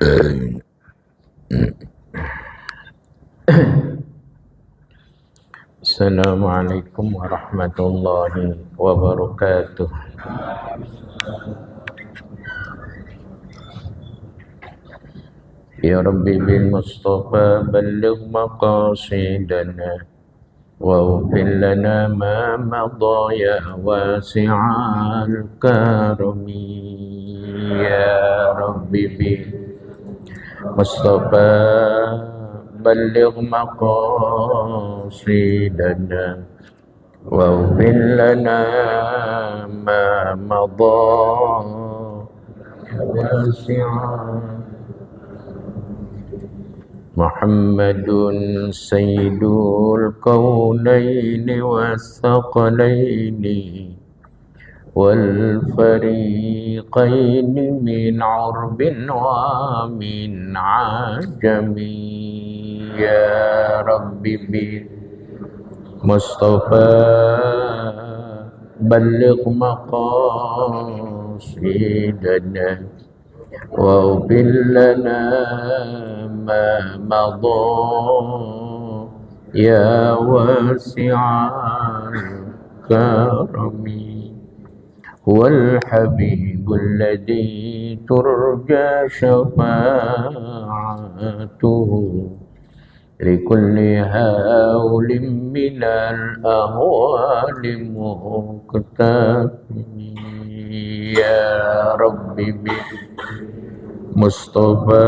Assalamualaikum warahmatullahi wabarakatuh. Ya Rabbi bil Mustafa balligh maqasidana waghfir lana ma madha ya wasi'al karami. Ya Rabbi bil Mustafa balligh maqasidana waghfir lana ma madha ya wasi'al. Muhammadun sayyidul kaunaini wathaqalaini wal fariqaini min urbin wa min ajami. Ya Rabbi bil Mustafa balligh maqasidana waghfir lana ma madha ya wasi'al karami. Huwal habibul ladzi turja syafa'atuhu likulli hawlin minal ahwali muqtami. Ya Rabbi bil Mustafa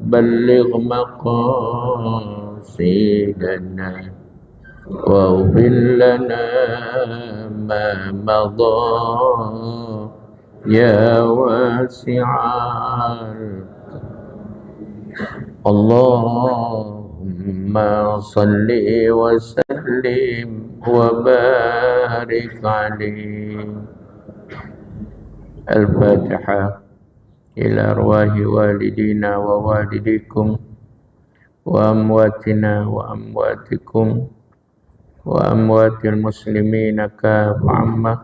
balligh maqasidana waghfir lana ma madha ya wasi'al. Allahumma salli wa sallim wa barik alaihi. Al-Fatihah. Ila arwahi walidina wa walidikum wa amwatina wa amwatikum wa amwatil muslimina kafa'amma,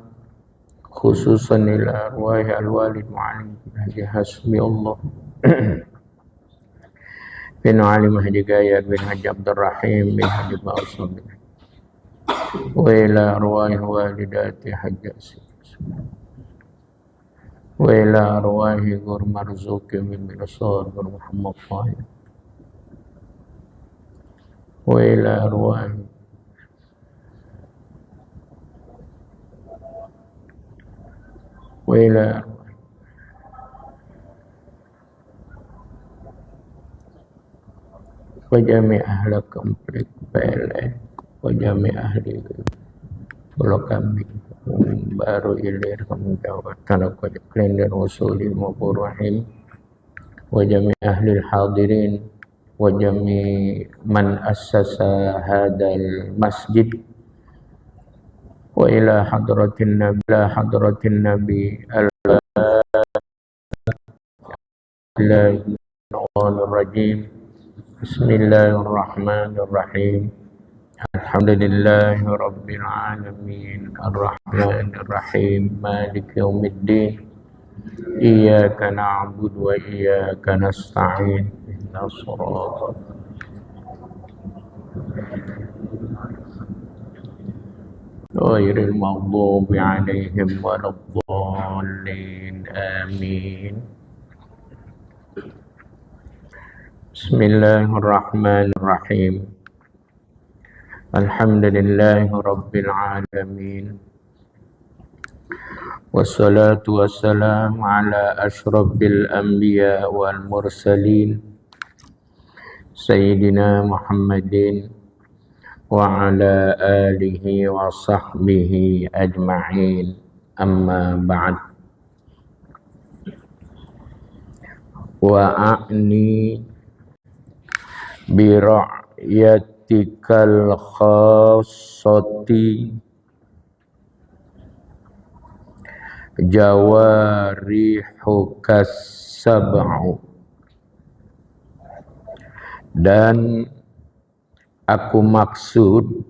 khususan ila arwahi al-walid mu'alim hasbi Allah bin Ali Mahdi Gayat bin Haji Abdul Rahim bin Haji Ma'usum wa ila arwahi walidati Haji Asyik wa ila arwahi Gur Marzuki bin Nasar bin Muhammad Tahir wa ila arwahi wa ila wa jami' ahli komplek PLN wa jami' ahli pulau kami baru ilir kami jawab tanah kojak klender usuli maupun rahim wa jami' ahli hadirin wa jami' man assasa hadal masjid wa ila hadratin nabi al-rajim. Bismillahirrahmanirrahim. Alhamdulillahi rabbil alamin ar-rahmanir rahim maliki yaumiddin iyyaka na'budu wa iyyaka nasta'in ihdinas siratal ghairil maghdubi 'alaihim waladdallin amin. Bismillahirrahmanirrahim. Alhamdulillahi rabbil alamin. Wassalatu wassalamu ala asyrafil anbiya wal mursalin Sayyidina Muhammadin wa ala alihi wa sahbihi ajma'in, amma ba'd. Wa a'ni bi ra'yatikal khassati jawarihukas sab'u, dan aku maksud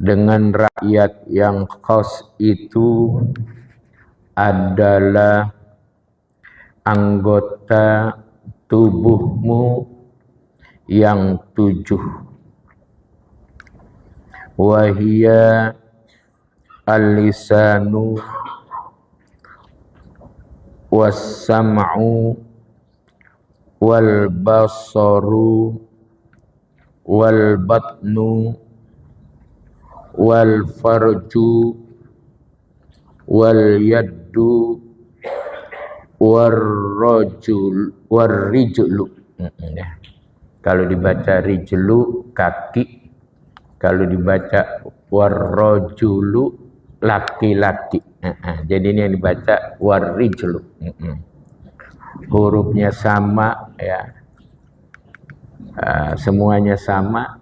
dengan rakyat yang khas itu adalah anggota tubuhmu yang 7. Wahia al-lisanu was-sam'u wal-basaru wal-batnu wal-farju wal-yaddu war-rijlu. Kalau dibaca rijlu kaki, kalau dibaca war-rajulu laki-laki. Jadi ini yang dibaca war-rijlu. Hurufnya sama ya. Semuanya sama,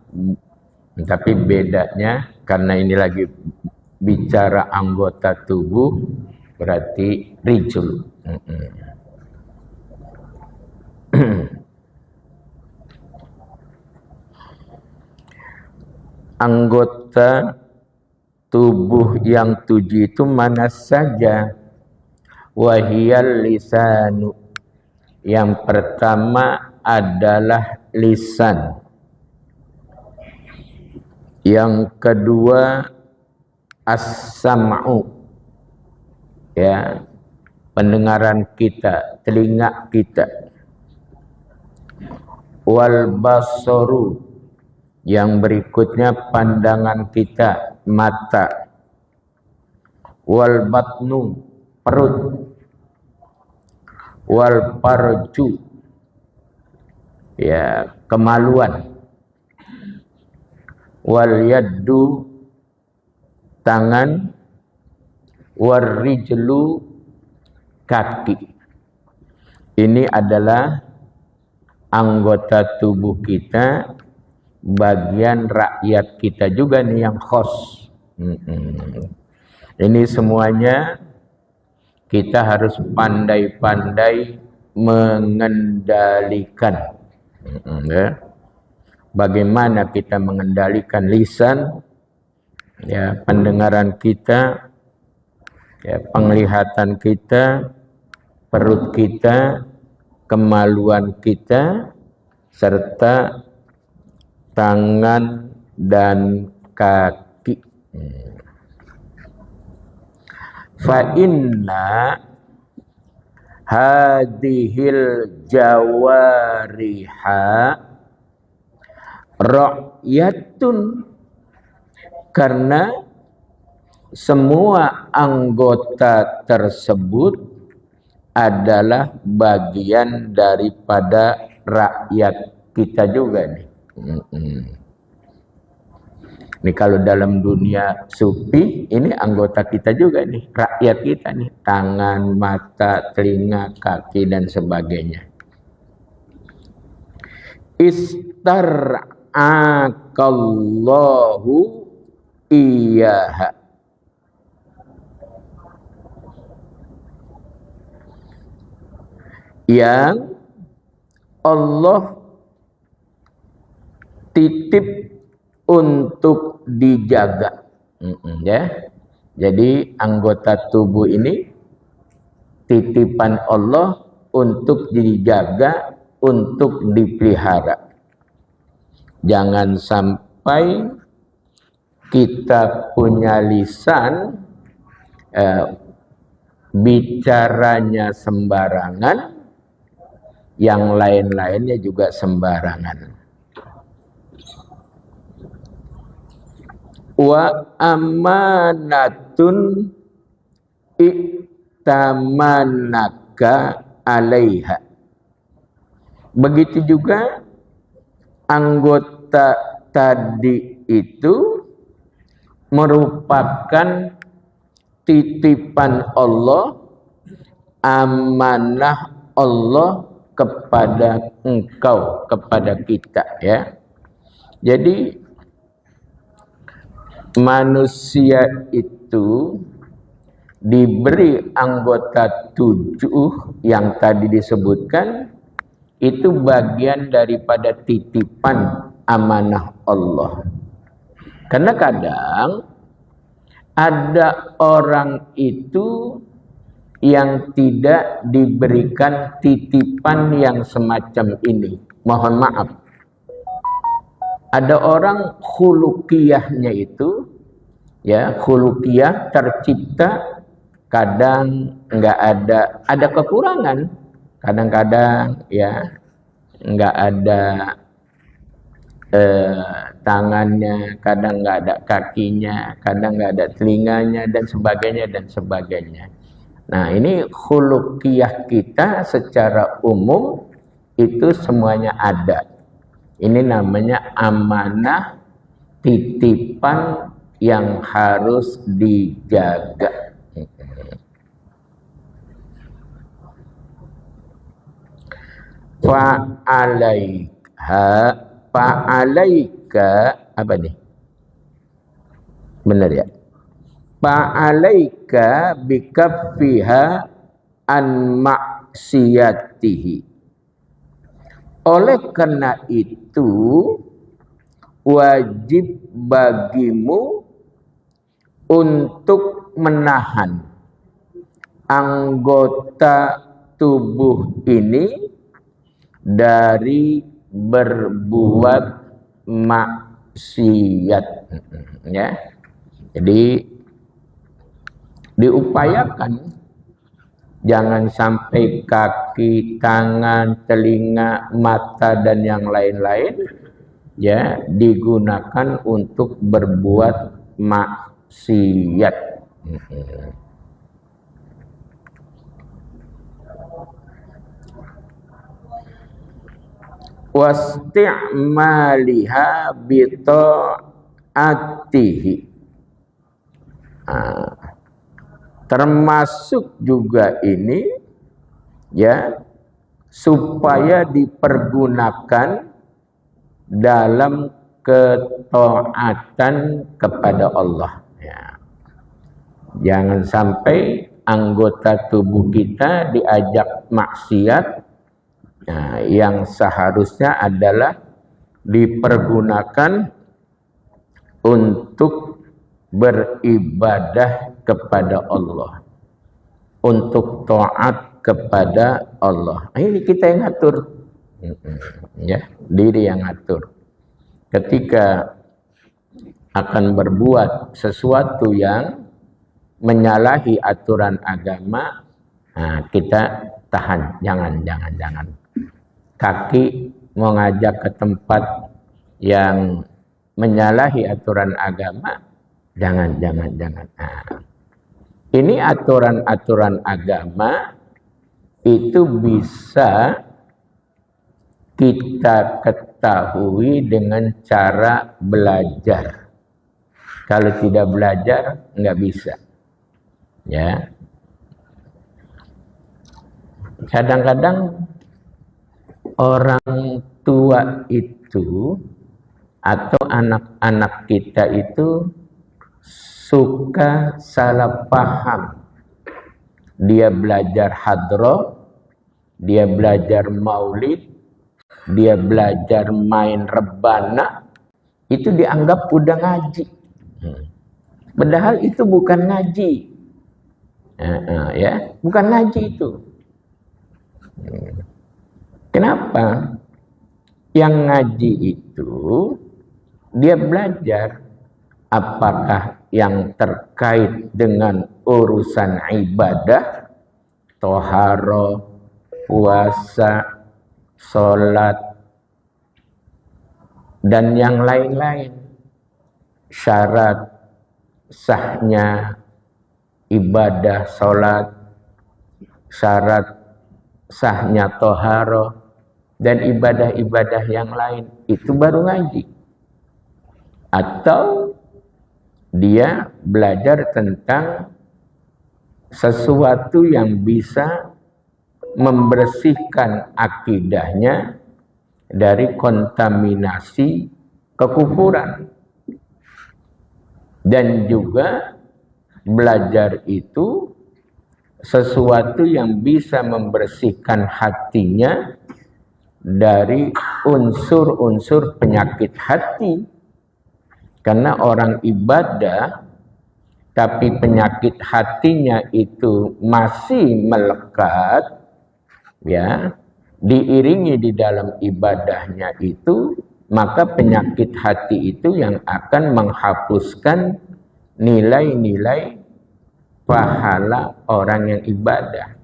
tapi bedanya karena ini lagi bicara anggota tubuh, berarti rijul. Anggota tubuh yang 7 itu mana saja? Wahiyal lisanu. Yang pertama adalah lisan. Yang kedua as-sam'u. Ya, pendengaran kita, telinga kita. Wal basaru. Yang berikutnya pandangan kita, mata. Wal batnu, perut. Wal farju, ya, kemaluan. Wal yaddu, tangan. Wal rijlu, kaki. Ini adalah anggota tubuh kita, bagian rakyat kita juga nih yang khos. Ini semuanya kita harus pandai-pandai mengendalikan. Bagaimana kita mengendalikan lisan, ya, pendengaran kita, ya, penglihatan kita, perut kita, kemaluan kita, serta tangan dan kaki. Fa inna hadhil jawariha ra'yatun, karena semua anggota tersebut adalah bagian daripada rakyat kita juga nih. Ini kalau dalam dunia sufi, ini anggota kita juga nih, rakyat kita nih, tangan, mata, telinga, kaki dan sebagainya. Istar'akallahu iyaha. Yang Allah titip untuk dijaga, ya. Jadi anggota tubuh ini titipan Allah untuk dijaga, untuk dipelihara. Jangan sampai kita punya lisan bicaranya sembarangan, yang lain-lainnya juga sembarangan. Wa amanatun iktamanaka alaiha. Begitu juga anggota tadi itu merupakan titipan Allah, amanah Allah kepada engkau, kepada kita, ya. Jadi manusia itu diberi anggota 7 yang tadi disebutkan, itu bagian daripada titipan amanah Allah. Karena kadang ada orang itu yang tidak diberikan titipan yang semacam ini. Mohon maaf. Ada orang khuluqiyahnya itu, ya, khuluqiyah tercipta, kadang nggak ada kekurangan, kadang-kadang ya nggak ada tangannya, kadang nggak ada kakinya, kadang nggak ada telinganya, dan sebagainya dan sebagainya. Nah, ini khuluqiyah kita secara umum itu semuanya ada. Ini namanya amanah titipan yang harus dijaga. Fa'alaika apa nih? Benar ya? Fa'alaika bikaffiha an maksiyatihi. Oleh karena itu wajib bagimu untuk menahan anggota tubuh ini dari berbuat maksiat, ya. Jadi diupayakan jangan sampai kaki, tangan, telinga, mata dan yang lain-lain ya digunakan untuk berbuat maksiat. Wasti'maliha bita'atihi. Termasuk juga ini ya supaya dipergunakan dalam ketaatan kepada Allah ya. Jangan sampai anggota tubuh kita diajak maksiat. Nah, yang seharusnya adalah dipergunakan untuk beribadah kepada Allah, untuk taat kepada Allah. Ini kita yang ngatur, ya, diri yang ngatur. Ketika akan berbuat sesuatu yang menyalahi aturan agama, nah, kita tahan, jangan. Kaki mau ngajak ke tempat yang menyalahi aturan agama, jangan. Nah, ini aturan-aturan agama itu bisa kita ketahui dengan cara belajar. Kalau tidak belajar, nggak bisa. Ya. Kadang-kadang orang tua itu atau anak-anak kita itu suka salah paham. Dia belajar hadroh, dia belajar maulid, dia belajar main rebana, itu dianggap udah ngaji. Padahal itu bukan ngaji. Ya, bukan ngaji itu. Kenapa? Yang ngaji itu dia belajar apakah yang terkait dengan urusan ibadah, toharo, puasa, sholat, dan yang lain-lain. Syarat sahnya ibadah sholat, syarat sahnya toharo, dan ibadah-ibadah yang lain, itu baru ngaji. Atau dia belajar tentang sesuatu yang bisa membersihkan akidahnya dari kontaminasi kekufuran. Dan juga belajar itu sesuatu yang bisa membersihkan hatinya dari unsur-unsur penyakit hati. Karena orang ibadah tapi penyakit hatinya itu masih melekat, ya, diiringi di dalam ibadahnya itu, maka penyakit hati itu yang akan menghapuskan nilai-nilai pahala orang yang ibadah.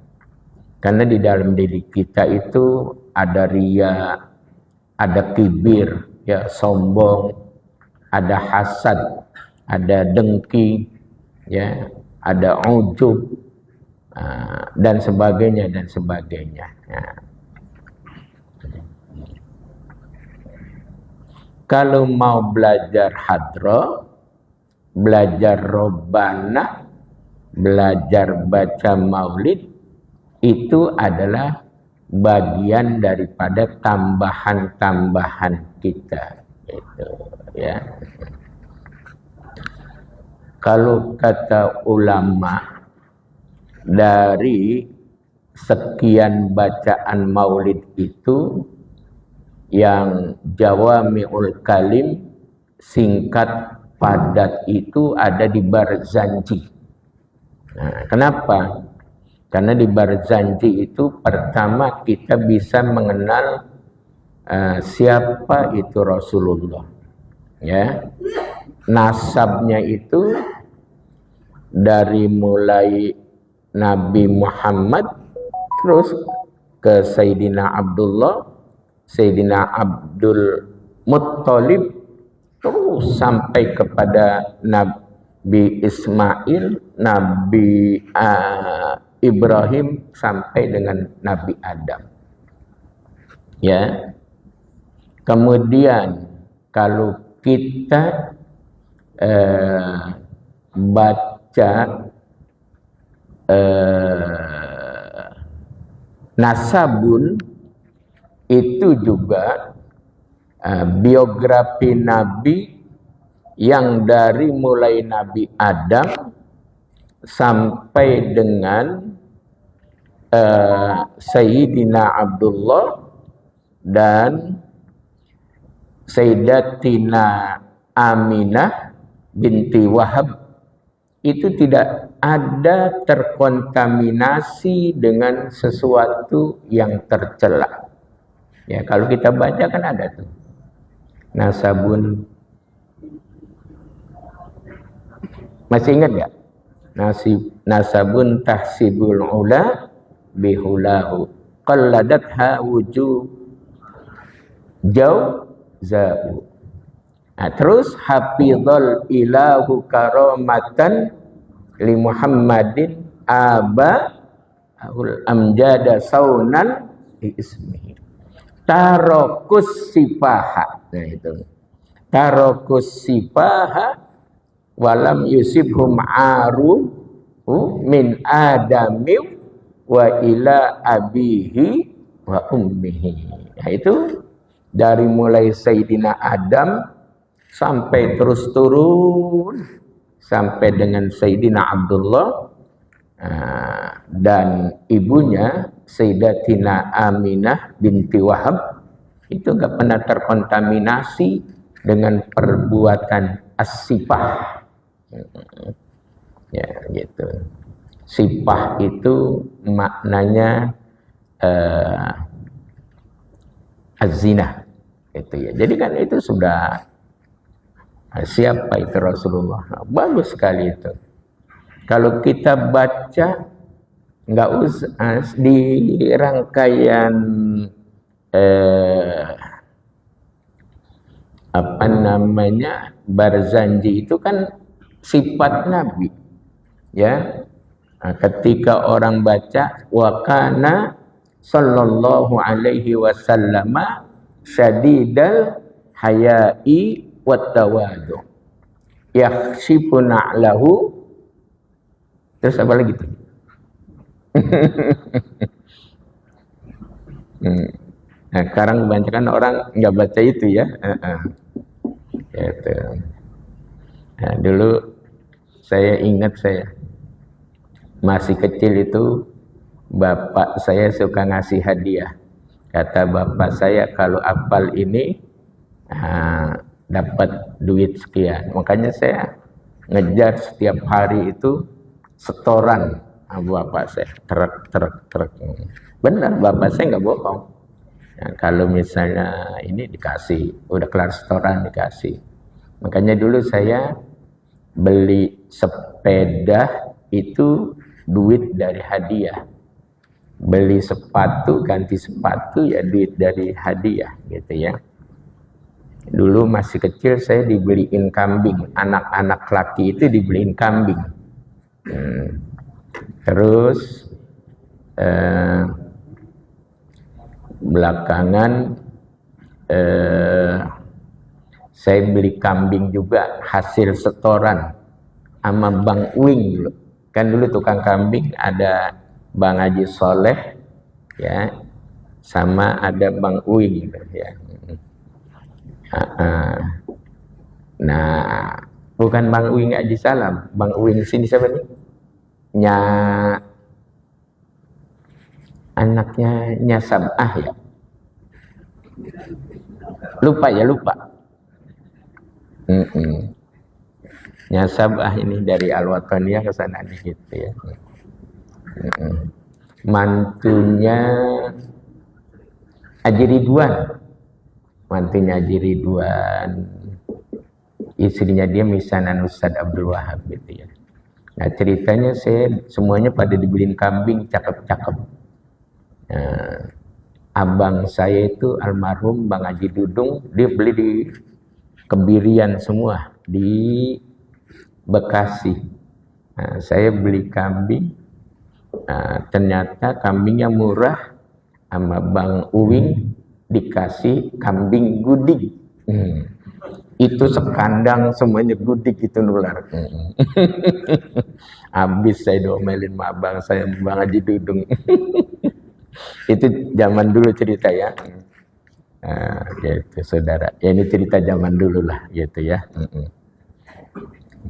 Karena di dalam diri kita itu ada riya, ada kibir, ya, sombong, ada hasad, ada dengki, ya, ada ujub, dan sebagainya dan sebagainya. Ya. Kalau mau belajar hadroh, belajar robbana, belajar baca maulid, itu adalah bagian daripada tambahan-tambahan kita, gitu, ya. Kalau kata ulama, dari sekian bacaan maulid itu, yang jawami'ul kalim, singkat padat, itu ada di Barzanji. Nah, kenapa? Karena di Barzanji itu pertama kita bisa mengenal siapa itu Rasulullah, ya. Nasabnya itu dari mulai Nabi Muhammad terus ke Sayyidina Abdullah, Sayyidina Abdul Muttalib, terus sampai kepada Nabi Ismail, Nabi Ibrahim, sampai dengan Nabi Adam. Ya. Kemudian kalau kita baca nasabun, itu juga biografi Nabi yang dari mulai Nabi Adam sampai dengan Sayyidina Abdullah dan Sayyidatina Aminah binti Wahab, itu tidak ada terkontaminasi dengan sesuatu yang tercela. Ya, kalau kita baca kan ada tuh nasabun, masih ingat nggak? Nasabun tahsibul ula bihulahu qalladatha wujuh jauh. Nah, terus hafizul ilahu karamatan li Muhammadin abahul amjada saunan li ismihi tarokus sifaha. Nah, itu tarokus sifaha walam yusibhum aru min adami wa ila abihi wa ummihi. Nah, itu dari mulai Sayyidina Adam sampai terus turun sampai dengan Sayyidina Abdullah dan ibunya Sayyidatina Aminah binti Wahab, itu enggak pernah terkontaminasi dengan perbuatan as-sifah. Ya, gitu. Sifah itu maknanya az-zina, gitu ya. Jadi kan itu sudah, siapa itu Rasulullah? Nah, bagus sekali itu. Kalau kita baca, nggak usah di rangkaian apa namanya Barzanji itu kan sifat Nabi, ya. Nah, ketika orang baca wa kana sallallahu alaihi wasallam syadidal haya'i wattawadu yakhshifu na'lahu, terus apa lagi tuh? Nah, sekarang kebanyakan orang nggak baca itu ya. Gitu. Nah, dulu saya ingat, saya masih kecil itu bapak saya suka ngasih hadiah. Kata bapak saya, kalau apal ini dapat duit sekian. Makanya saya ngejar setiap hari itu setoran bapak saya, truk. Benar, bapak saya nggak bohong. Ya, kalau misalnya ini dikasih, udah kelar setoran dikasih. Makanya dulu saya beli sepeda itu duit dari hadiah. Beli sepatu, ganti sepatu ya duit dari hadiah gitu ya. Dulu masih kecil saya dibeliin kambing, anak-anak laki itu dibeliin kambing. Terus belakangan saya beli kambing juga hasil setoran sama Bang Uing dulu. Kan dulu tukang kambing ada Bang Haji Soleh ya, sama ada Bang Uing ya. Nah, bukan Bang Uing Haji Salam, Bang Uing sini siapa nih? Anaknya Nya Sabah ya. Lupa. Nya Sabah ini dari Al-Wataniyah ke sana nih gitu ya. Mantunya Haji Ridwan. Mantunya Haji Ridwan. Istrinya dia misanan Ustadz Abdul Wahab gitu ya. Nah ceritanya saya semuanya pada dibeliin kambing cakep-cakep. Nah, abang saya itu almarhum Bang Haji Dudung, dia beli di Kebirian semua, di Bekasi. Nah, saya beli kambing, nah, ternyata kambingnya murah, sama Bang Uwing dikasih kambing gudik. Itu sekandang semuanya gudik itu nular. Habis saya diomelin sama abang saya, Bang Haji Dudung. Itu zaman dulu cerita ya. Nah, gitu saudara. Ya ini cerita zaman dulu lah gitu ya.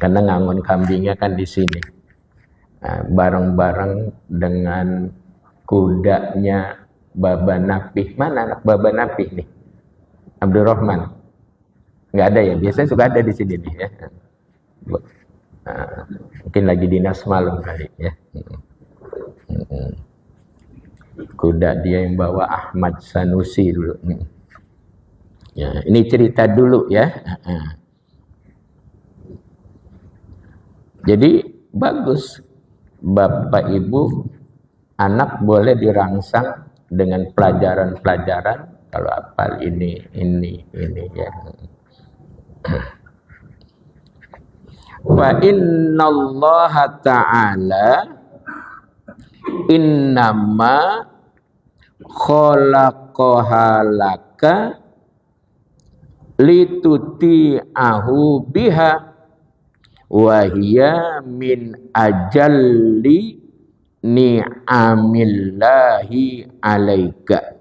Karena ngangon kambingnya kan di sini. Nah, bareng-bareng dengan kudanya Baba Napih. Mana anak Baba Napih nih? Abdurrahman. Nggak ada ya, biasanya suka ada di sini nih ya. Nah, mungkin lagi dinas malam kali ya. Kuda dia yang bawa Ahmad Sanusi dulu. Ya, ini cerita dulu ya. Jadi bagus, Bapak Ibu, anak boleh dirangsang dengan pelajaran-pelajaran. Kalau hafal ini ya. Fa innallaha ta'ala innama khalaqaha laka lituti'ahu biha wa hiya min ajalli ni'amillahi alaika.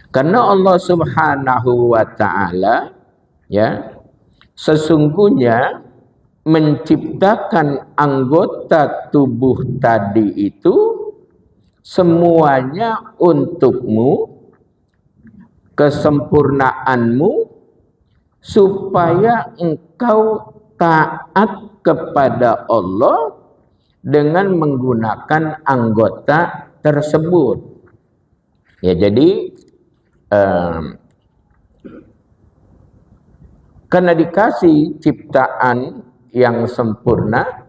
Karena Allah Subhanahu wa ta'ala ya sesungguhnya menciptakan anggota tubuh tadi itu semuanya untukmu, kesempurnaanmu, supaya engkau taat kepada Allah dengan menggunakan anggota tersebut. Ya jadi karena dikasih ciptaan yang sempurna,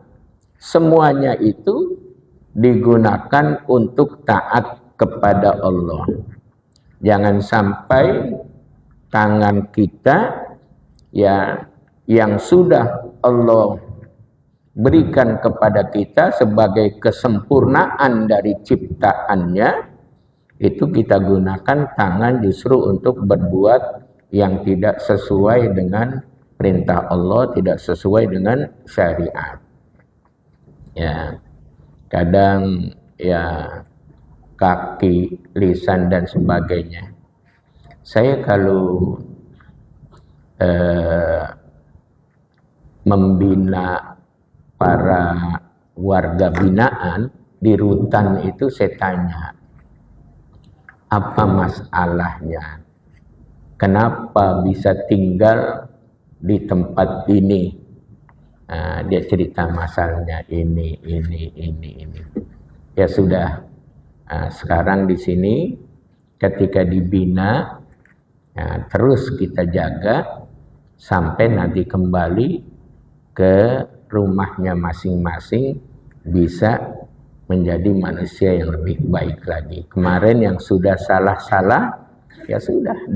semuanya itu digunakan untuk taat kepada Allah. Jangan sampai tangan kita ya yang sudah Allah berikan kepada kita sebagai kesempurnaan dari ciptaannya, itu kita gunakan tangan justru untuk berbuat yang tidak sesuai dengan perintah Allah, tidak sesuai dengan syariat. Ya, kadang ya kaki, lisan dan sebagainya. Saya kalau membina para warga binaan di rutan itu saya tanya, apa masalahnya? Kenapa bisa tinggal di tempat ini. Dia cerita masalahnya ini. Ya sudah, sekarang di sini ketika dibina, terus kita jaga sampai nanti kembali ke rumahnya masing-masing, bisa menjadi manusia yang lebih baik lagi. Kemarin yang sudah salah-salah, ya sudah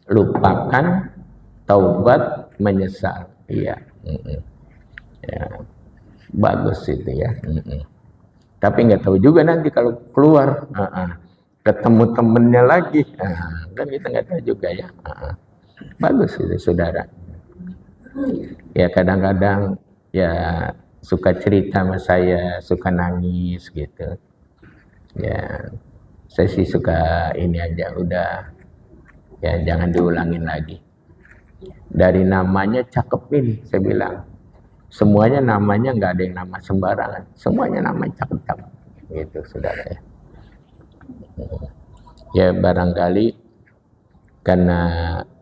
dilupakan, taubat, menyesal. Iya. Ya, bagus itu ya. Tapi nggak tahu juga nanti kalau keluar, ketemu temennya lagi, kan kita nggak tahu juga ya. Bagus itu saudara. Ya kadang-kadang ya suka cerita sama saya, suka nangis gitu. Ya saya sih suka ini aja, udah ya jangan diulangin lagi. Dari namanya cakep ini, saya bilang. Semuanya namanya nggak ada yang nama sembarangan. Semuanya namanya cakep-cakep. Gitu, saudara ya. Ya barangkali karena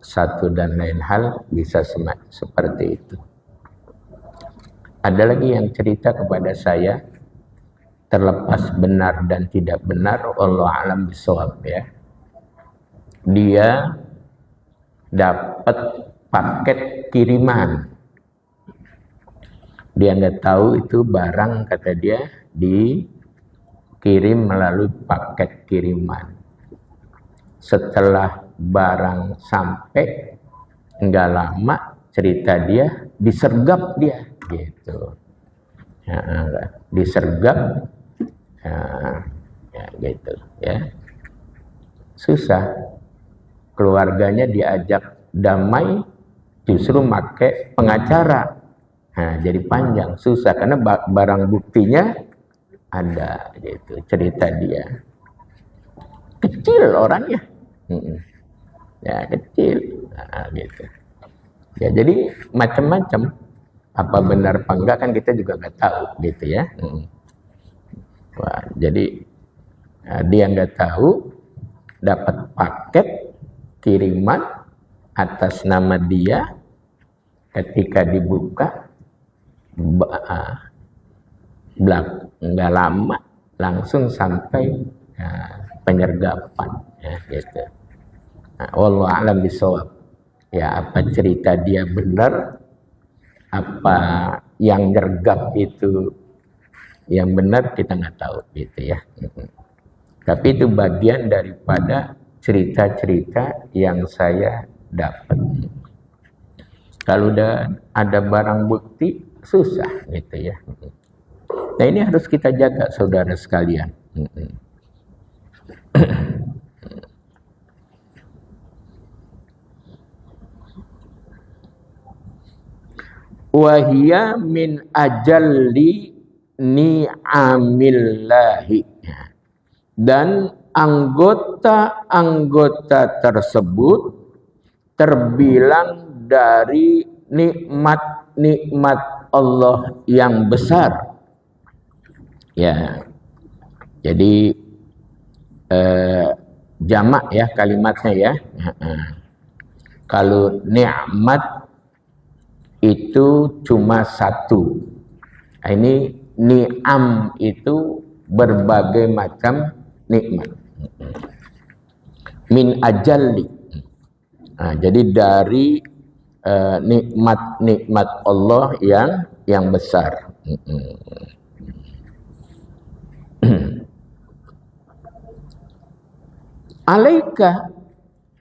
satu dan lain hal bisa seperti itu. Ada lagi yang cerita kepada saya, terlepas benar dan tidak benar, Allah alam bisawab ya. Dia dapat paket kiriman. Dia nggak tahu itu barang, kata dia, dikirim melalui paket kiriman. Setelah barang sampai, nggak lama cerita dia, disergap dia, gitu. Ya, disergap, ya gitu, ya. Susah. Keluarganya diajak damai, justru pakai pengacara. Jadi panjang, susah karena barang buktinya ada, gitu. Cerita dia. Kecil orangnya. Ya kecil, gitu. Ya jadi macam-macam. Apa benar apa enggak kan kita juga nggak tahu, gitu ya. Wah, jadi dia nggak tahu, dapat paket kiriman atas nama dia, ketika dibuka nggak lama langsung sampai penyergapan, ya, gitu. Wallahu a'lam bishawab. Ya apa cerita dia benar, apa yang nyergap itu yang benar kita nggak tahu, gitu ya. Tapi itu bagian daripada cerita-cerita yang saya dapat. Kalau udah ada barang bukti, susah, gitu ya. Nah ini harus kita jaga, saudara sekalian. Wahia min ajalli ni'amillahi. Dan anggota-anggota tersebut terbilang dari nikmat-nikmat Allah yang besar. Ya. Jadi jamak ya kalimatnya ya. Kalau nikmat itu cuma satu. Ini ni'am itu berbagai macam nikmat. Min ajalli. Jadi dari nikmat-nikmat Allah yang besar. Alaika,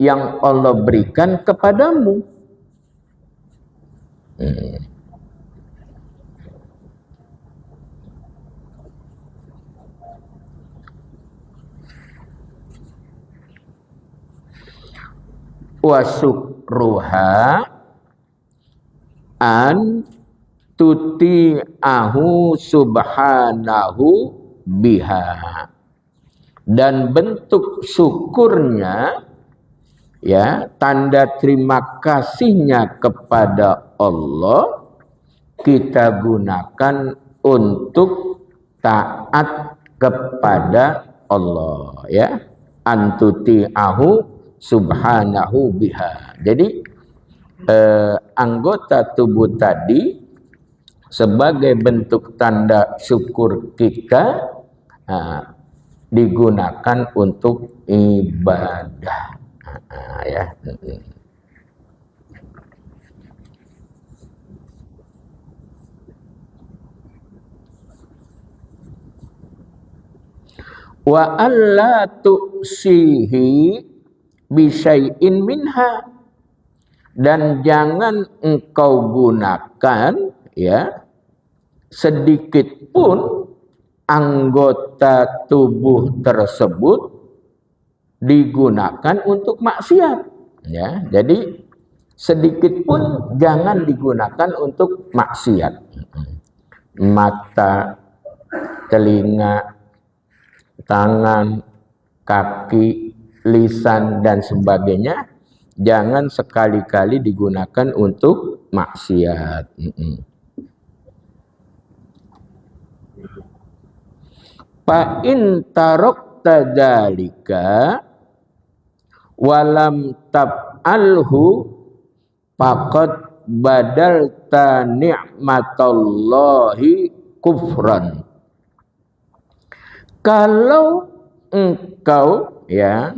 yang Allah berikan kepadamu. Wasukruha an tuti'ahu subhanahu biha. Dan bentuk syukurnya, ya, tanda terima kasihnya kepada Allah, kita gunakan untuk taat kepada Allah, ya. Antuti'ahu subhanahu biha. Jadi anggota tubuh tadi sebagai bentuk tanda syukur kita digunakan untuk ibadah. Ya. Wa alla tu'sihi bisyai'in minha, dan jangan engkau gunakan ya sedikit pun anggota tubuh tersebut digunakan untuk maksiat ya. Jadi sedikit pun jangan digunakan untuk maksiat. Mata, telinga, tangan, kaki, lisan dan sebagainya jangan sekali-kali digunakan untuk maksiat. Fa in tarakta dzalika walam tab'alhu faqad badalta ni'matallahi kufran. Kalau engkau ya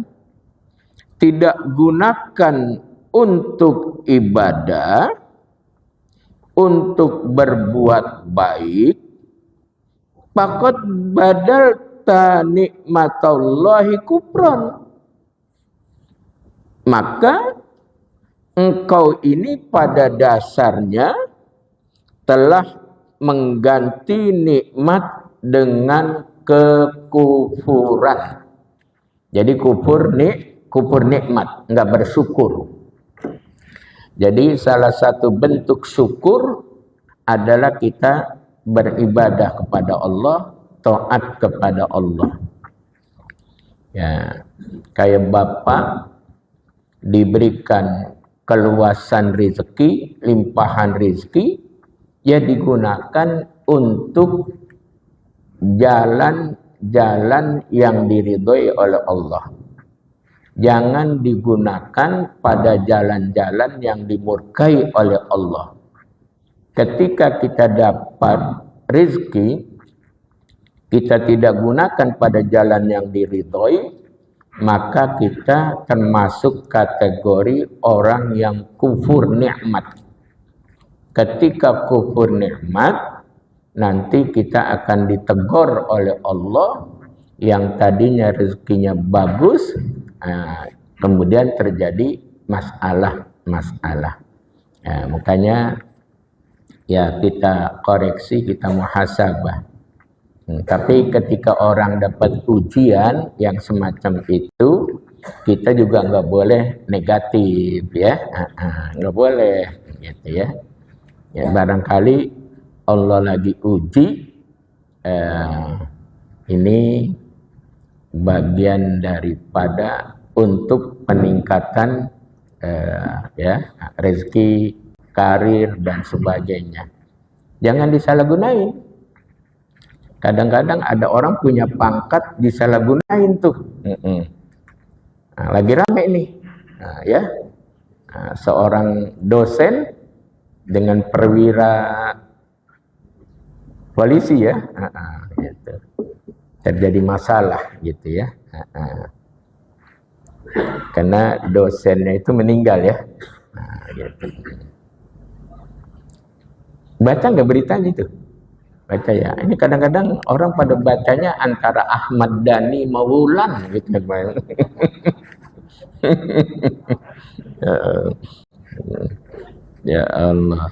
tidak gunakan untuk ibadah, untuk berbuat baik, faqad badalta nikmatallahi kufran, maka engkau ini pada dasarnya telah mengganti nikmat dengan kekufuran. Jadi kufur nikmat, enggak bersyukur. Jadi salah satu bentuk syukur adalah kita beribadah kepada Allah, taat kepada Allah. Ya, kayak bapak diberikan keluasan rezeki, limpahan rezeki, ya digunakan untuk jalan-jalan yang diridhoi oleh Allah. Jangan digunakan pada jalan-jalan yang dimurkai oleh Allah. Ketika kita dapat rezeki, kita tidak gunakan pada jalan yang diridhoi, maka kita termasuk kategori orang yang kufur nikmat. Ketika kufur nikmat, nanti kita akan ditegur oleh Allah yang tadinya rezekinya bagus, kemudian terjadi masalah. Makanya ya kita koreksi, kita muhasabah. Tapi ketika orang dapat ujian yang semacam itu, kita juga nggak boleh negatif ya, nggak boleh gitu ya. Ya barangkali Allah lagi uji, ini bagian daripada untuk peningkatan ya rezeki, karir dan sebagainya. Jangan disalahgunain. Kadang-kadang ada orang punya pangkat disalahgunain tuh. Nah, lagi rame nih, ya seorang dosen dengan perwira polisi ya, gitu. Terjadi masalah gitu ya, karena dosennya itu meninggal ya, gitu. Baca nggak berita gitu? Baca ya. Ini kadang-kadang orang pada bacanya antara Ahmad Dhani Maulan gitu. Ya Allah.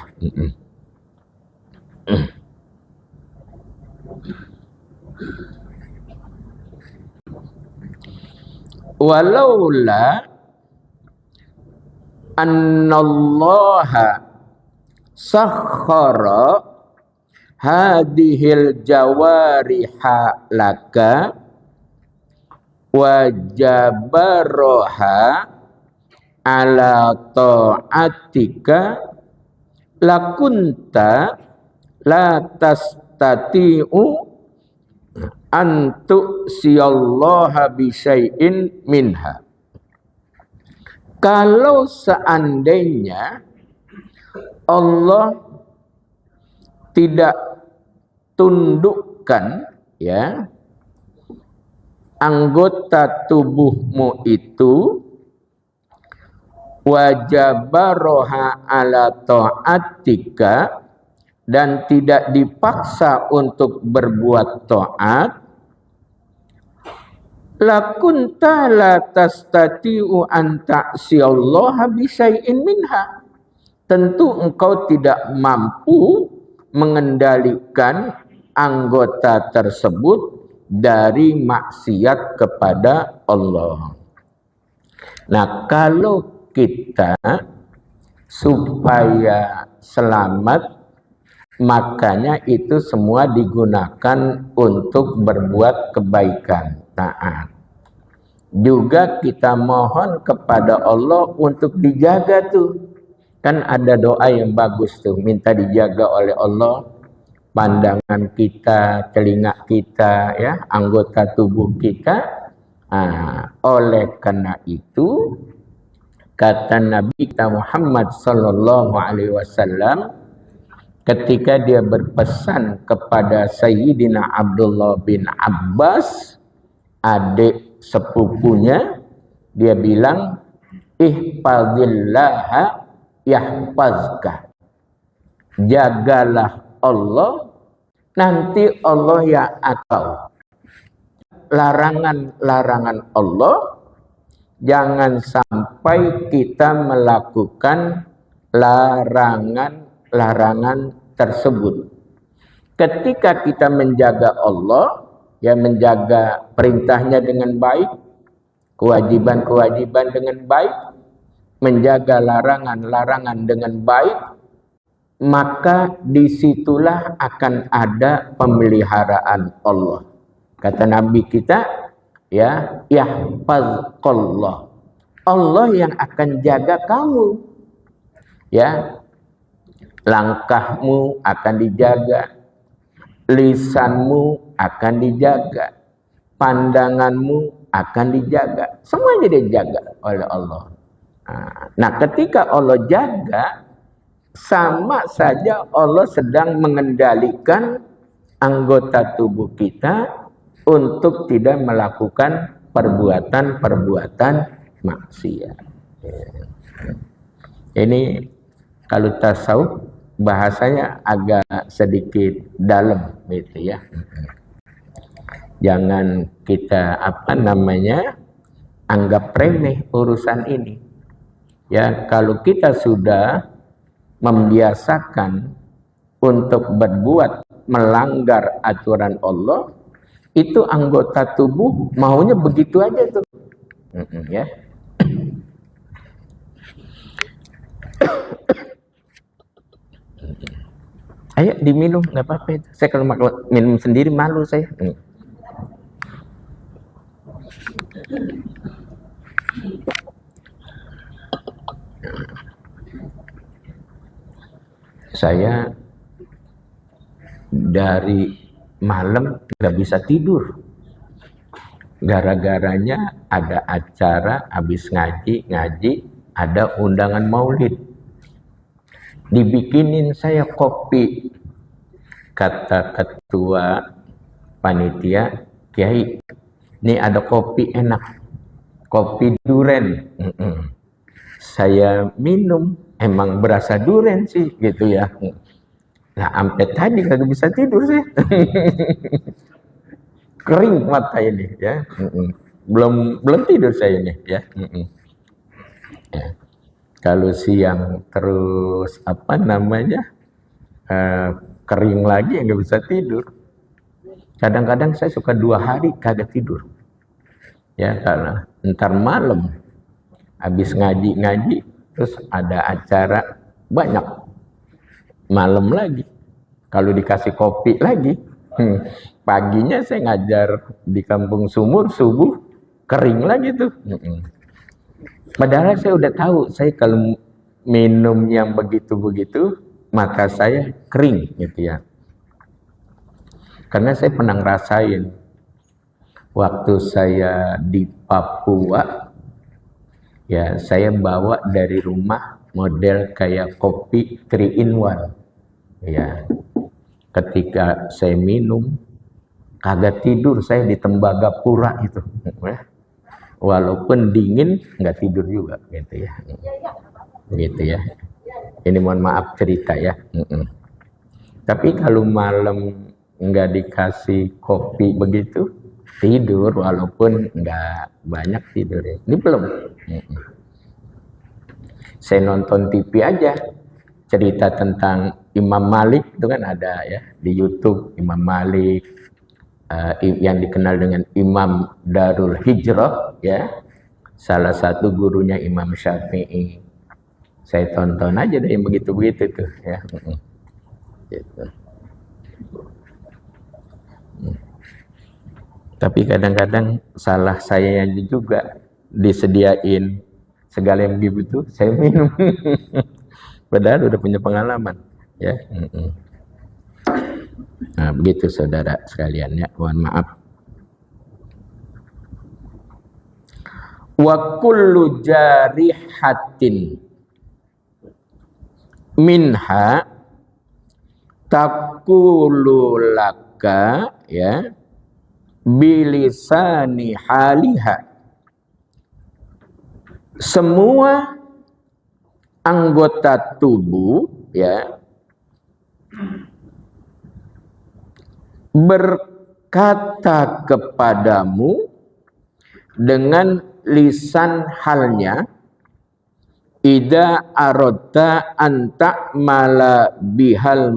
Walaula annallaha sakhara hadhil jawariha laka wa jabaraha ala ta'atika lakunta la tastati'u antu siyallaha bisyai'in minha. Kalau seandainya Allah tidak tundukkan ya anggota tubuhmu itu, wajabaroha ala ta'atika, dan tidak dipaksa untuk berbuat taat, lakunta la tastati'u an ta'siyallaha bisyai'in minha, tentu engkau tidak mampu mengendalikan anggota tersebut dari maksiat kepada Allah. Nah, kalau kita supaya selamat, makanya itu semua digunakan untuk berbuat kebaikan, taat. Juga kita mohon kepada Allah untuk dijaga tuh. Kan ada doa yang bagus tuh, minta dijaga oleh Allah pandangan kita, telinga kita, ya, anggota tubuh kita. Oleh karena itu kata Nabi kita Muhammad sallallahu alaihi wasallam ketika dia berpesan kepada Sayyidina Abdullah bin Abbas, adik sepupunya, dia bilang, ihfazillaha yahfazka, jagalah Allah, nanti Allah yang akan. Larangan-larangan Allah, jangan sampai kita melakukan larangan-larangan tersebut. Ketika kita menjaga Allah, ya, menjaga perintahnya dengan baik, kewajiban-kewajiban dengan baik, menjaga larangan-larangan dengan baik, maka disitulah akan ada pemeliharaan Allah. Kata Nabi kita, ya, yahfazqallah, Allah yang akan jaga kamu, ya, langkahmu akan dijaga, lisanmu akan dijaga, pandanganmu akan dijaga, semuanya dijaga oleh Allah. Nah, ketika Allah jaga, sama saja Allah sedang mengendalikan anggota tubuh kita untuk tidak melakukan perbuatan-perbuatan maksiat. Ini kalau tasawuf bahasanya agak sedikit dalam gitu ya. Jangan kita anggap remeh urusan ini. Ya, kalau kita sudah membiasakan untuk berbuat melanggar aturan Allah, itu anggota tubuh maunya begitu aja tuh. Ya. Ayo diminum, nggak apa-apa. Saya kalau minum sendiri malu saya. Saya dari malam nggak bisa tidur, gara-garanya ada acara habis ngaji, ada undangan maulid, dibikinin saya kopi. Kata ketua panitia, Kiai, ini ada kopi enak, kopi duren. Saya minum, emang berasa duren sih gitu ya. Nah, sampai tadi kagak bisa tidur sih. Kering mata ini ya. Belum tidur saya ini ya. Ya. Kalau siang terus kering lagi, nggak bisa tidur. Kadang-kadang saya suka 2 hari kagak tidur. Ya, karena ntar malam habis ngaji terus ada acara banyak, malam lagi kalau dikasih kopi lagi. Paginya saya ngajar di Kampung Sumur, subuh kering lagi tuh. Padahal saya udah tahu, saya kalau minum yang begitu-begitu maka saya kering gitu ya. Karena saya pernah ngerasain waktu saya di Papua, ya, saya bawa dari rumah model kayak kopi 3 in 1. Ya. Ketika saya minum kagak tidur saya di Tembagapura itu. Ya. Walaupun dingin nggak tidur juga gitu ya. Gitu ya. Ini mohon maaf cerita ya. Tapi kalau malam nggak dikasih kopi begitu, tidur walaupun nggak banyak tidur ya. Ini belum. Saya nonton TV aja, cerita tentang Imam Malik itu kan ada ya di YouTube. Imam Malik yang dikenal dengan Imam Darul Hijrah ya, salah satu gurunya Imam Syafi'i. Saya tonton aja deh yang begitu-begitu tuh ya. Gitu. Tapi kadang-kadang salah saya juga, disediain segala yang begitu saya minum. Padahal udah punya pengalaman ya. Nah, begitu saudara sekalian ya, mohon maaf. Wa kullu jarihatin minha taqulu laka ya bilisani haliha. Semua anggota tubuh ya berkata kepadamu dengan lisan halnya, ida aradta anta mala bihal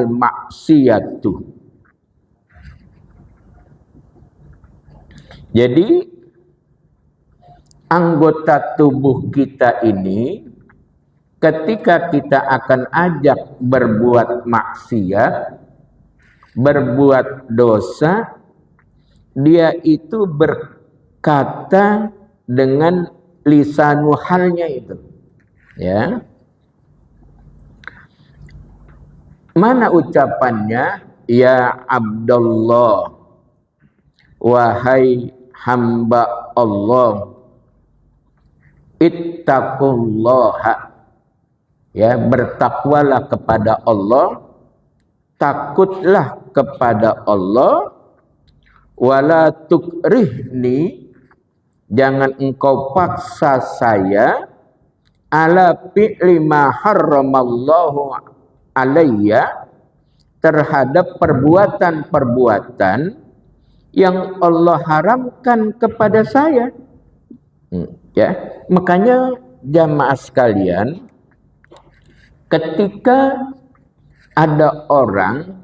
maksiyatu. Jadi anggota tubuh kita ini ketika kita akan ajak berbuat maksiat, berbuat dosa, dia itu berkata dengan lisanu halnya itu. Ya. Mana ucapannya? Ya Abdullah, wahai hamba Allah, ittaqullaha. Ya, bertakwalah kepada Allah, takutlah kepada Allah, wala tukrihni, jangan engkau paksa saya, ala fi'li ma harramallahu alayya, terhadap perbuatan-perbuatan yang Allah haramkan kepada saya. Ya, makanya jamaah sekalian, ketika ada orang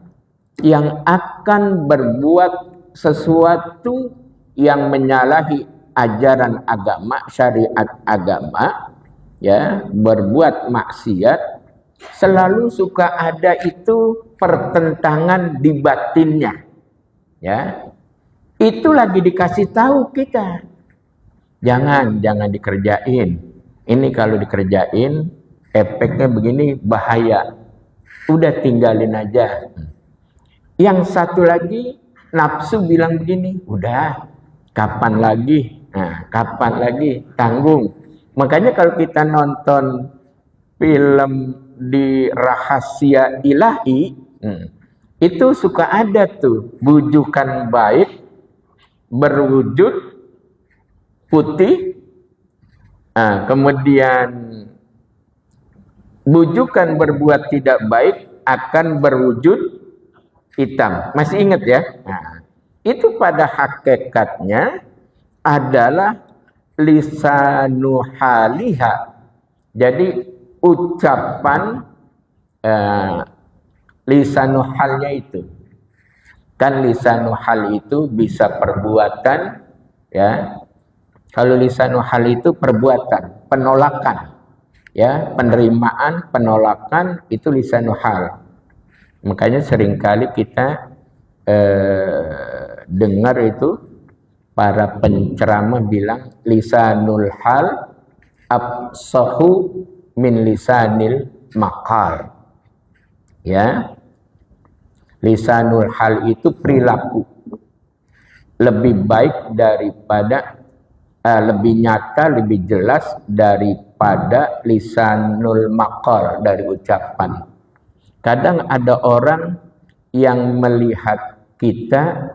yang akan berbuat sesuatu yang menyalahi ajaran agama, syariat agama, ya, berbuat maksiat, selalu suka ada itu pertentangan di batinnya. Ya. Itu lagi dikasih tahu kita. Jangan dikerjain. Ini kalau dikerjain efeknya begini, bahaya. Udah tinggalin aja. Yang satu lagi nafsu bilang begini, udah kapan lagi? Nah, kapan lagi? Tanggung. Makanya kalau kita nonton film di Rahasia Ilahi, itu suka ada tuh bujukan baik berwujud putih, kemudian bujukan berbuat tidak baik akan berwujud hitam. Masih ingat ya? Nah, itu pada hakikatnya adalah lisanu haliha. Jadi ucapan lisanu halnya itu. Kan lisanu hal itu bisa perbuatan, ya. Kalau lisanu hal itu perbuatan, penolakan. Ya, penerimaan, penolakan itu lisanu hal. Makanya seringkali kita dengar itu para penceramah bilang lisanul hal afsahu min lisanil maqal. Ya. Lisanul hal itu perilaku lebih baik daripada lebih nyata, lebih jelas daripada lisanul maqal, dari ucapan. Kadang ada orang yang melihat kita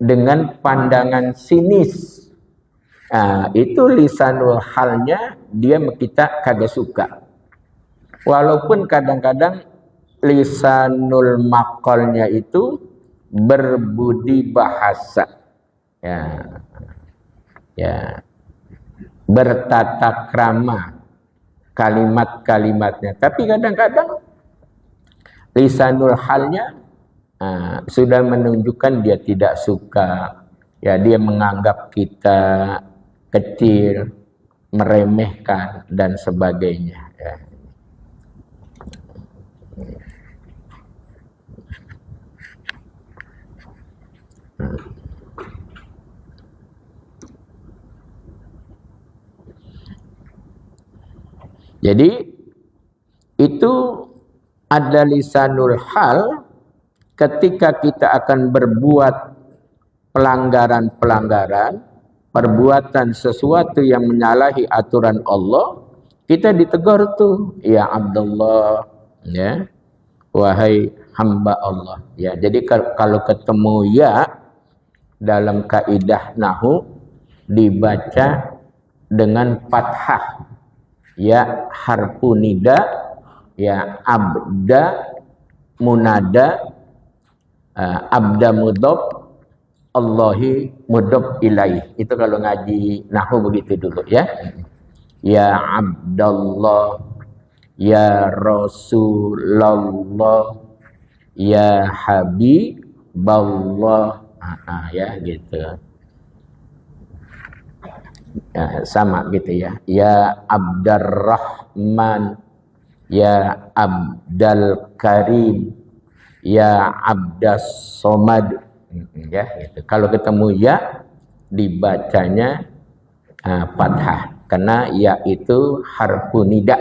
dengan pandangan sinis. Itu lisanul halnya, dia kita kagak suka. Walaupun kadang-kadang lisanul maqalnya itu berbudi bahasa, bertata krama kalimat-kalimatnya, tapi kadang-kadang lisanul halnya sudah menunjukkan dia tidak suka, dia menganggap kita kecil, meremehkan dan sebagainya. Jadi itu ada lisanul hal ketika kita akan berbuat pelanggaran-pelanggaran, perbuatan sesuatu yang menyalahi aturan Allah, kita ditegur tuh, ya Abdullah, wahai hamba Allah. Jadi kalau ketemu ya dalam kaidah nahu dibaca dengan fathah, ya harfu nida, ya abda munada, abda mudhof, Allahi mudhof ilaih. Itu kalau ngaji nahwu begitu dulu ya. Ya Abdallah, ya Rasulullah, ya Habiballah, gitu. Sama gitu ya. Ya Abdurrahman, ya Abdal Karim, ya Abdas Somad, gitu. Kalau ketemu ya dibacanya fathah, karena ya itu harfu nida.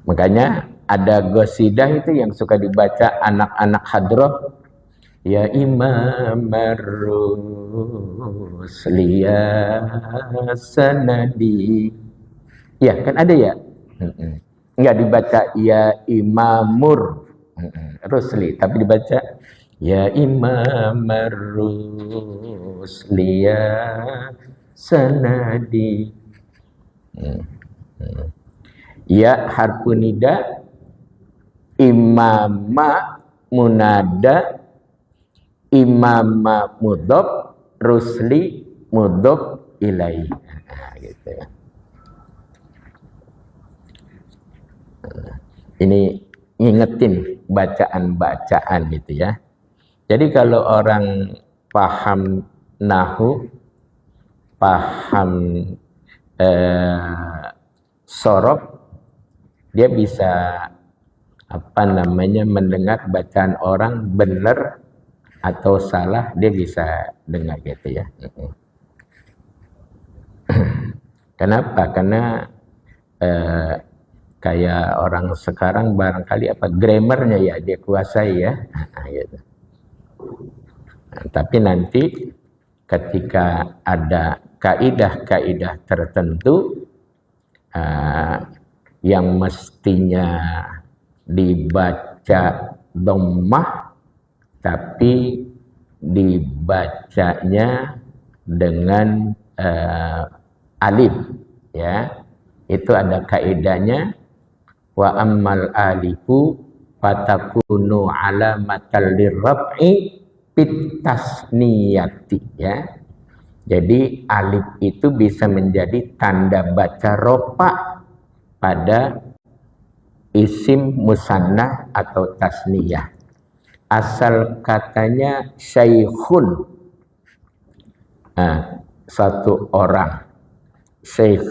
Makanya ada qasidah itu yang suka dibaca anak-anak hadrah, ya Imam Rusli ya sanadi. Ya kan ada ya. Enggak dibaca ya Imamur Rusli, tapi dibaca ya Imam Rusli ya sanadi. Ya harfu nida, imama munada, imama mudhof, rusli mudhof ilaih. Gitu ya. Ini ngingetin bacaan-bacaan gitu ya. Jadi kalau orang paham nahu, paham sorof, dia bisa mendengar bacaan orang benar atau salah, dia bisa dengar gitu ya. Kenapa? Karena kayak orang sekarang barangkali grammarnya ya dia kuasai ya. Gitu. Tapi nanti ketika ada kaidah-kaidah tertentu yang mestinya dibaca dhammah tapi dibacanya dengan alif, ya. Itu ada kaidahnya, wa ammal alifu fatakunu alamatal lirraf'i bitasniyati, ya. Jadi alif itu bisa menjadi tanda baca rofa pada isim musannah atau tasniyah. Asal katanya syaikhun, satu orang, syekh.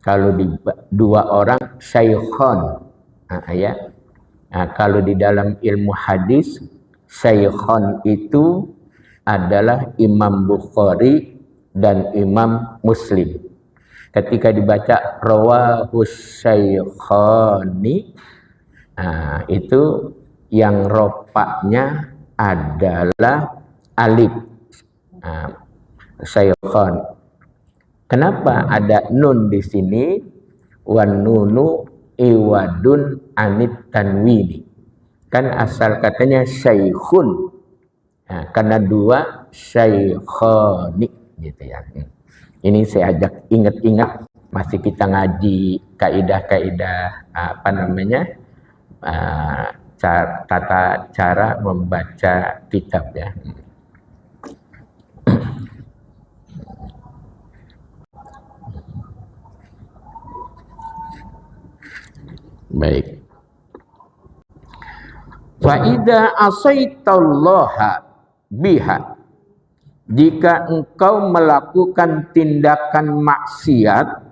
Kalau dua orang, syaikhon. Kalau di dalam ilmu hadis, syaikhon itu adalah Imam Bukhari dan Imam Muslim. Ketika dibaca rawahus syaikhani, itu yang rofaknya adalah alif. Syaikhan. Kenapa ada nun di sini? Wan nunu iwadun anit tanwini. Kan asal katanya syaikhun. Karena dua syaikhani gitu ya. Ini saya ajak ingat-ingat, masih kita ngaji kaidah-kaidah tata cara membaca kitab ya. Baik. Fa idza asaitallaha biha, jika engkau melakukan tindakan maksiat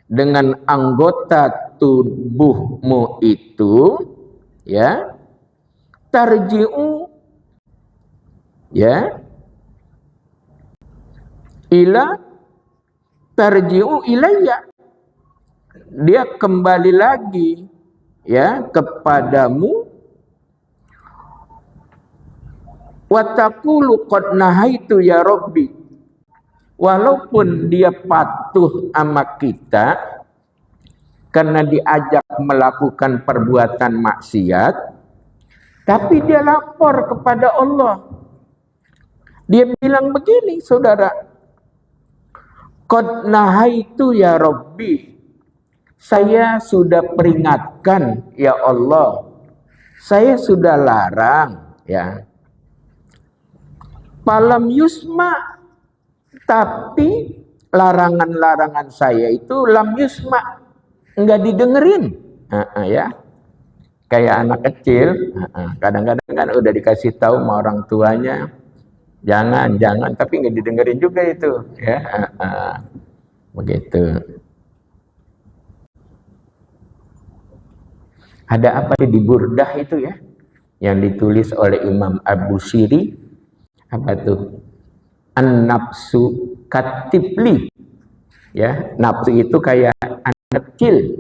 dengan anggota tubuhmu itu, ya, tarji'u, ya, tarji'u ilayya, dia kembali lagi, ya, kepadamu. Wa taqulu qad nahaitu ya Rabbi, walaupun dia patuh sama kita karena diajak melakukan perbuatan maksiat, tapi dia lapor kepada Allah. Dia bilang begini, saudara, qad nahaitu ya Rabbi, saya sudah peringatkan ya Allah, saya sudah larang, ya. Falam yusma, tapi larangan-larangan saya itu lam yusma, enggak didengerin. Ya, kayak anak kecil, kadang-kadang kan udah dikasih tahu sama orang tuanya, jangan, tapi enggak didengerin juga itu, ya. Begitu. Ada apa di Burdah itu ya, yang ditulis oleh Imam Abu Siri. Apa tuh? An-nafsu katibli, ya, nafsu itu kayak anak kecil.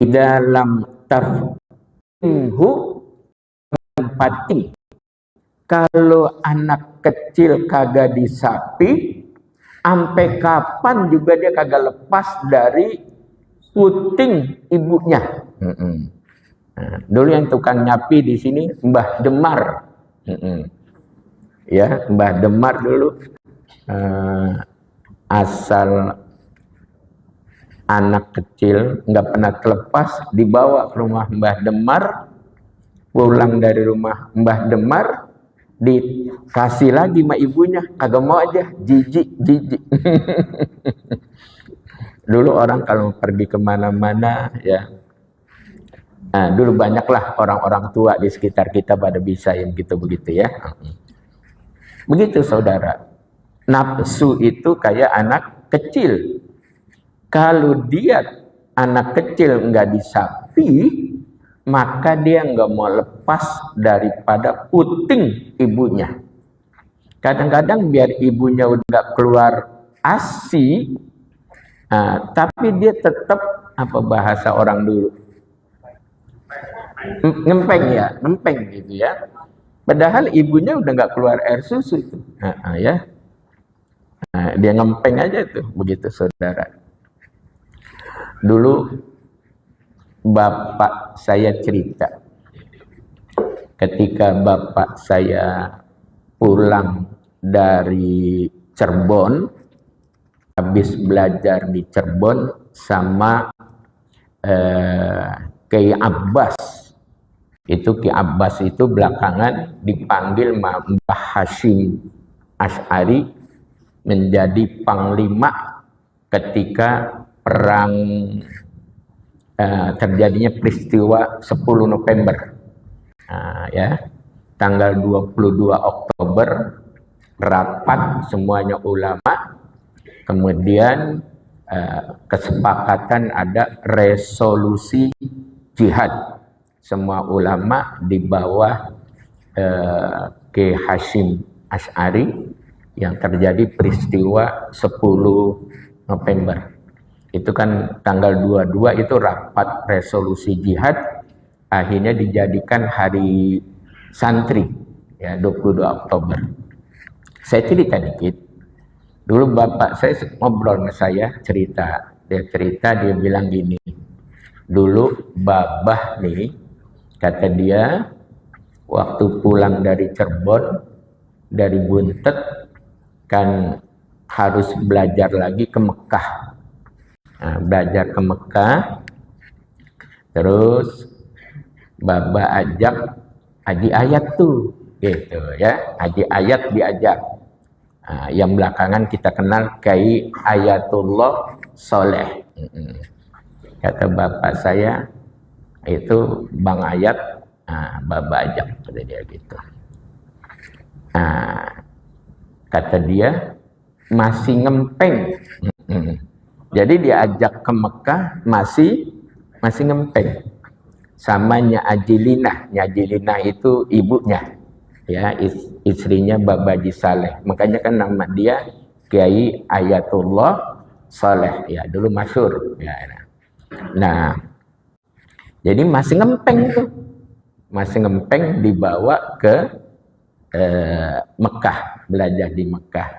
Di dalam tafhimhu empati. Kalau anak kecil kagak disapi, sampai kapan juga dia kagak lepas dari puting ibunya. Nah, dulu yang tukang nyapi di sini Mbah Demar. Ya, Mbah Demar dulu asal anak kecil nggak pernah terlepas, dibawa ke rumah Mbah Demar, pulang dari rumah Mbah Demar dikasih lagi sama ibunya, kagak mau aja, jijik. Dulu orang kalau pergi kemana-mana, ya, dulu banyaklah orang-orang tua di sekitar kita pada bisa yang begitu ya. Begitu saudara, nafsu itu kayak anak kecil. Kalau dia anak kecil nggak disapi, maka dia nggak mau lepas daripada puting ibunya. Kadang-kadang biar ibunya udah nggak keluar ASI, tapi dia tetap, apa bahasa orang dulu, ngempeng gitu ya. Padahal ibunya udah nggak keluar air susu itu, ya. Dia ngempeng aja tuh, begitu saudara. Dulu bapak saya cerita, ketika bapak saya pulang dari Cirebon, habis belajar di Cirebon sama Kiai Abbas. Itu Ki Abbas itu belakangan dipanggil Mbah Hasyim Asy'ari menjadi panglima ketika perang terjadinya peristiwa 10 November. Ya, tanggal 22 Oktober rapat semuanya ulama, kemudian kesepakatan ada resolusi jihad. Semua ulama di bawah Kiai Hasyim Asy'ari yang terjadi peristiwa 10 November. Itu kan tanggal 22 itu rapat resolusi jihad, akhirnya dijadikan hari santri. ya 22 Oktober. Saya cerita dikit. Dulu bapak saya ngobrol sama saya, cerita. Dia bilang gini, dulu babah nih, kata dia, waktu pulang dari Cirebon, dari Buntet, kan harus belajar lagi ke Mekah. Nah, belajar ke Mekah, terus babah ajak haji ayat tuh, gitu ya, haji ayat diajak. Nah, yang belakangan kita kenal Kiai Ayatullah Soleh. Kata bapak saya itu Bang Ayat, babah ajak, kata dia gitu. Nah, kata dia masih ngempeng. Jadi diajak ke Mekah masih ngempeng. Sama Nyajilina. Nyajilina itu ibunya, ya, istrinya Babah Haji Saleh. Makanya kan nama dia Kiai Ayatullah Saleh, ya, dulu masyhur, ya. Nah, jadi masih ngempeng tuh, masih ngempeng dibawa ke Mekah, belajar di Mekah.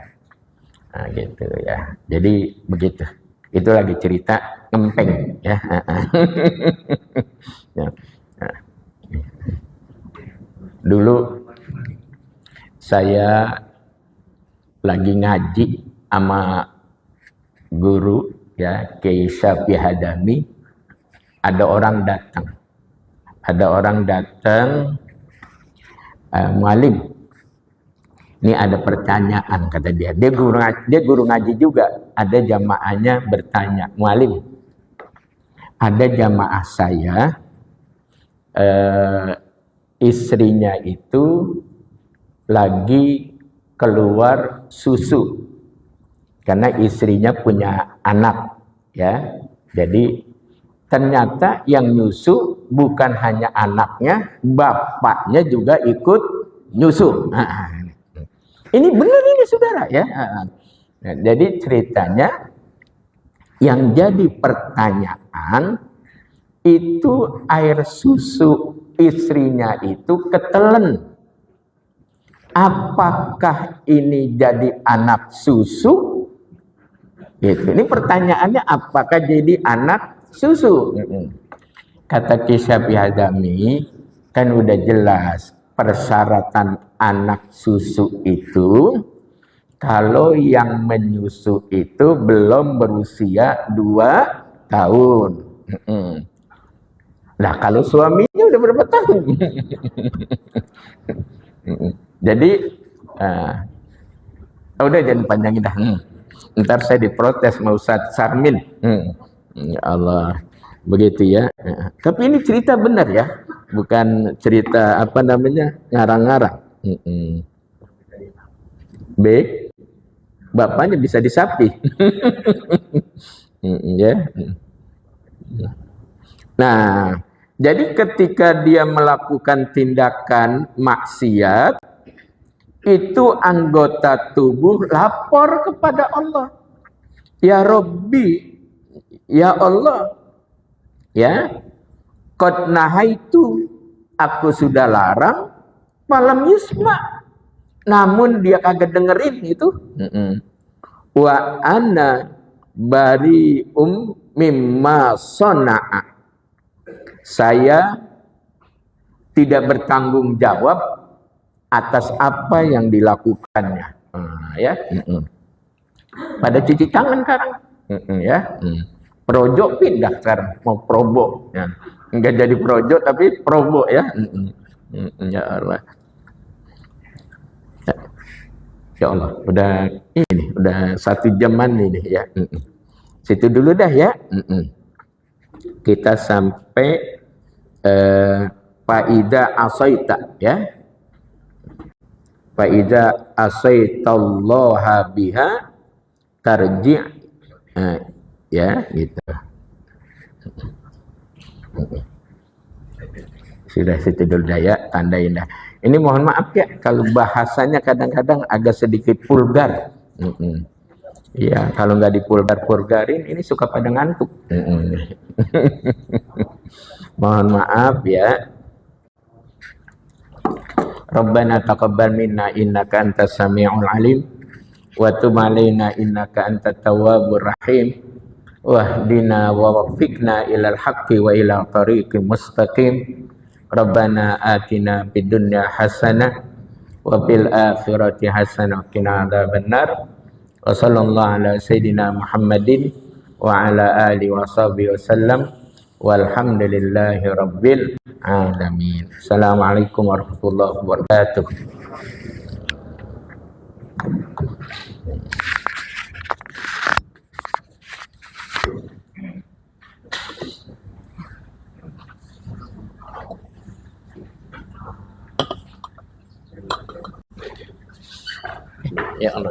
Nah, gitu ya. Jadi begitu. Itu lagi cerita ngempeng, ya. Ya. Nah. Dulu saya lagi ngaji sama guru, ya, Kiai Syafi Hadami. Ada orang datang, mualim, ini ada pertanyaan, kata dia. Dia guru ngaji juga. Ada jamaahnya bertanya, mualim, ada jamaah saya, istrinya itu lagi keluar susu karena istrinya punya anak, ya. Jadi ternyata yang nyusu bukan hanya anaknya, bapaknya juga ikut nyusu. Ini benar ini, saudara, ya. Nah, jadi ceritanya yang jadi pertanyaan itu air susu istrinya itu ketelen. Apakah ini jadi anak susu? Gitu. Ini pertanyaannya, apakah jadi anak susu? Kata Kiai Syafi Hadami, kan udah jelas persyaratan anak susu itu kalau yang menyusu itu belum berusia 2 tahun. Nah, kalau suaminya udah berapa tahun? Jadi udah, jangan panjangin dah. Ntar saya diprotes sama Ustaz Sarmin. Ya Allah, begitu ya. Tapi ini cerita benar ya, bukan cerita apa namanya ngarang-ngarang. B, bapaknya bisa disapi. Ya. Nah, jadi ketika dia melakukan tindakan maksiat, itu anggota tubuh lapor kepada Allah. Ya Rabbi, ya Allah, ya, qad nahaitu, aku sudah larang, falam yusma, namun dia kagak dengerin itu. Wa ana bari'um mimma sona'a, saya tidak bertanggung jawab atas apa yang dilakukannya. Ya, pada cuci tangan sekarang, ya. Projo pindah sekarang mau probo, ya. Enggak jadi projo tapi probo, ya. Ya Allah, ya Allah, udah 1 jaman ini, ya. Situ dulu dah, ya. Kita sampai faida asaita, ya. Faida asaitallaha biha tarji', ya, gitu. Sudah situ dulu dah, ya, tandain dah. Ini mohon maaf ya kalau bahasanya kadang-kadang agak sedikit vulgar. Ya, kalau nggak dipulgar-pulgarin ini suka pada ngantuk. Mohon maaf ya. Rabbana taqabbal minna innaka antas samiul alim wa tub alaina innaka antat tawwabur rahim wahdina wa waffiqna ilal haqqi wa ila tariqim mustaqim. Rabbana atina fid dunya hasanah wa fil akhirati hasanah wa qina adzabannar. Wa sallallahu ala sayyidina Muhammadin wa ala alihi wa sahbihi wasallam walhamdulillahi rabbil alamin. Assalamualaikum warahmatullahi wabarakatuh. Ya Allah.